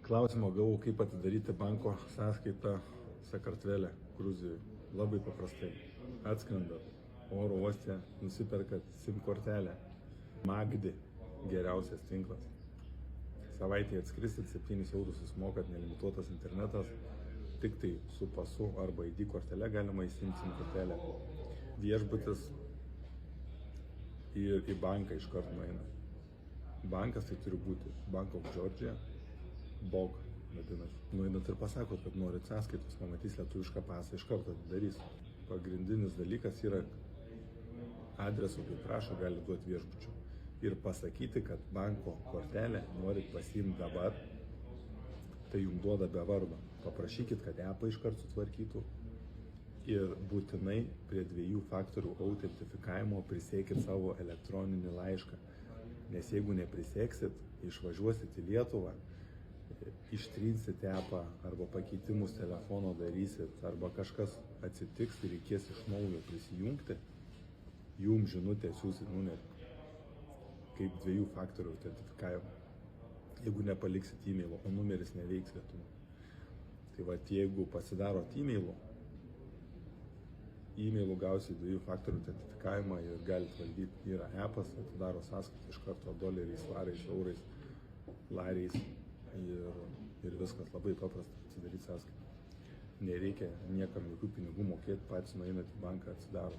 Klausimą gavau, kaip atidaryti banko sąskaitą Sakartvele, Gruzijoje. Labai paprastai. Atskrendat oro uoste, nusiperkat SIM kortelę. Magdi geriausias tinklas. Savaitėje atskrisit, 7 eurus susimokat, nelimituotas internetas. Tik tai su pasu arba ID kortelė galima įsimti SIM kortelę. Viešbutis ir į banką iš karto nueina. Bankas tai turi būti Bank of Georgia, BOG vadinasi. Nueinat ir pasakot, kad norit sąskaitos, pamatys lietuvišką pasą, iš karto darys. Pagrindinis dalykas yra adresu, kai prašo, gali duoti viešbučių. Ir pasakyti, kad banko kortelę norit pasiimti dabar, tai jums duoda be vardo. Paprašykit, kad appą iš karto sutvarkytų. Ir būtinai prie 2 faktorių autentifikavimo prisėkit savo elektroninį laišką. Nes jeigu nepriseksit, išvažiuosit į Lietuvą, ištrinsite appą arba pakeitimus telefono darysit, arba kažkas atsitiks ir reikės iš naujo prisijungti, jums žinutę siūsit kaip 2 faktorių autentifikavimo. Jeigu nepaliksit e-mailo, o numeris neveiks Lietuvą. Tai va, jeigu pasidarot e-mailu gausit 2 faktorių autentifikavimą ir galit valdyti. Yra appas, atidaro sąskaitą iš karto doleriais, svarais, eurais, lariais ir viskas labai paprasta atsidaryti sąskaitą. Nereikia niekam jokių pinigų mokėti, patys nueinat į banką, atsidaro.